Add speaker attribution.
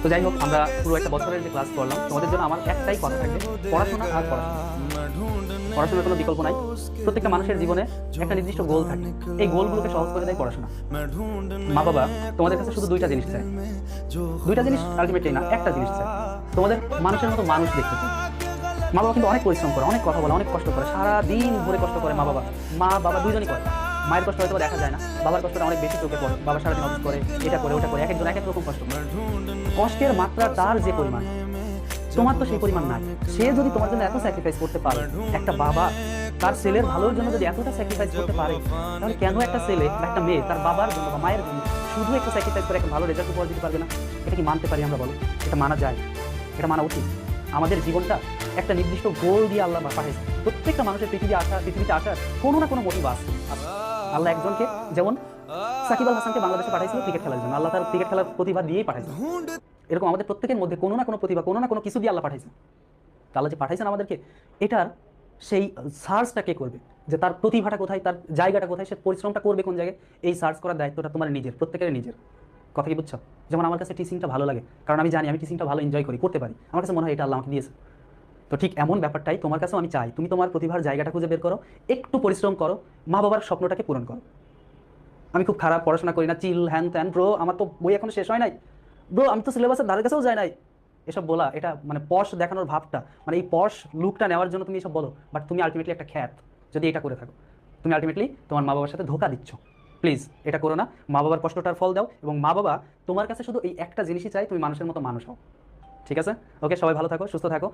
Speaker 1: তো যাই হোক, আমরা পুরো একটা বছরের যে ক্লাস করলাম, তোমাদের জন্য আমার একটাই কথা থাকবে, পড়াশোনা আর পড়াশোনা। পড়াশোনার কোনো বিকল্প নাই। প্রত্যেকটা মানুষের জীবনে একটা নির্দিষ্ট গোল থাকে, এই গোলগুলোকে সহজ করে দেয় পড়াশোনা। মা বাবা তোমাদের কাছে শুধু দুইটা জিনিস চায়, দুইটা জিনিস আলটিমেটলি না, একটা জিনিস চায়, তোমাদের মানুষের মতো মানুষ দেখতে চায়। মা বাবা কিন্তু অনেক পরিশ্রম করে, অনেক কথা বলে, অনেক কষ্ট করে, সারা দিন ধরে কষ্ট করে মা বাবা। মা বাবা দুইজনই করে। মায়ের কষ্ট হয়তো দেখা যায় না, বাবার কষ্টটা অনেক বেশি চোখে পড়ে। বাবা সারাদিন অফিস করে, এটা করে ওটা করে, এক একজন এক এক রকম কষ্ট করে। কষ্টের মাত্রা তার যে পরিমাণ, তোমার তো সেই পরিমাণ নাই। সে যদি তোমার জন্য এত স্যাক্রিফাইস করতে পারে, একটা বাবা তার ছেলের ভালোর জন্য যদি এতটা স্যাক্রিফাইস করতে পারে, তাহলে কেন একটা ছেলে বা একটা মেয়ে তার বাবার জন্য বা মায়ের জন্য শুধু একটু স্যাক্রিফাইস করে একটা ভালো রেজাল্ট উপহার দিতে পারবে না? এটা কি মানতে পারি আমরা? বলো, এটা মানা যায়? এটা মানা উচিত? আমাদের জীবনটা একটা নির্দিষ্ট গোল দিয়ে আল্লাহ পাঠাইছে। প্রত্যেকটা মানুষের পৃথিবীতে আসার কোনো না কোনো মোটিভ আছে। আল্লাহ একজনকে, যেমন সাকিব আল হাসানকে বাংলাদেশে পাঠাইছিল ক্রিকেট খেলার জন্য, আল্লাহ তার ক্রিকেট খেলার প্রতিভা দিয়েই পাঠাইছে। এরকম আমাদের প্রত্যেকের মধ্যে কোনো না কোনো প্রতিভা, কোনো না কোনো কিছু দিয়ে আল্লাহ পাঠাইছে। আল্লাহ যে পাঠাইছেন আমাদেরকে, এটার সেই সার্চটা কে করবে, যে তার প্রতিভাটা কোথায়, তার জায়গাটা কোথায়, সে পরিশ্রমটা করবে কোন জায়গায়, এই সার্চ করার দায়িত্বটা তোমার নিজের, প্রত্যেকের নিজের। কথা কি বুঝছো? যেমন আমার কাছে টিচিংটা ভালো লাগে, কারণ আমি জানি আমি টিচিংটা ভালো এনজয় করি, করতে পারি, আমার কাছে মনে হয় এটা আল্লাহ আমাকে দিয়েছে। তো ঠিক এমন ব্যাপারটাই তোমার কাছেও আমি চাই, তুমি তোমার প্রতিভার জায়গাটা খুঁজে বের করো, একটু পরিশ্রম করো, মা বাবার স্বপ্নটাকে পূরণ করো। আমি খুব খারাপ, পড়াশোনা করি না, চিল হ্যান ত্যান, ব্রো আমার তো বই এখনো শেষ হয় নাই, ব্রো আমি তো সিলেবাসের ধারে কাছেও যাই নাই, এসব বলা এটা মানে পশ দেখানোর ভাবটা, মানে এই পশ লুকটা নেওয়ার জন্য তুমি এসব বলো, বাট তুমি আলটিমেটলি একটা খ্যাত যদি এটা করে থাকো, তুমি আলটিমেটলি তোমার মা বাবার সাথে ধোকা দিচ্ছ। প্লিজ এটা করো না। মা বাবার কষ্টটার ফল দাও, এবং মা বাবা তোমার কাছে শুধু এই একটা জিনিসই চাই, তুমি মানুষের মতো মানুষ হও। ঠিক আছে? ওকে, সবাই ভালো থাকো, সুস্থ থাকো।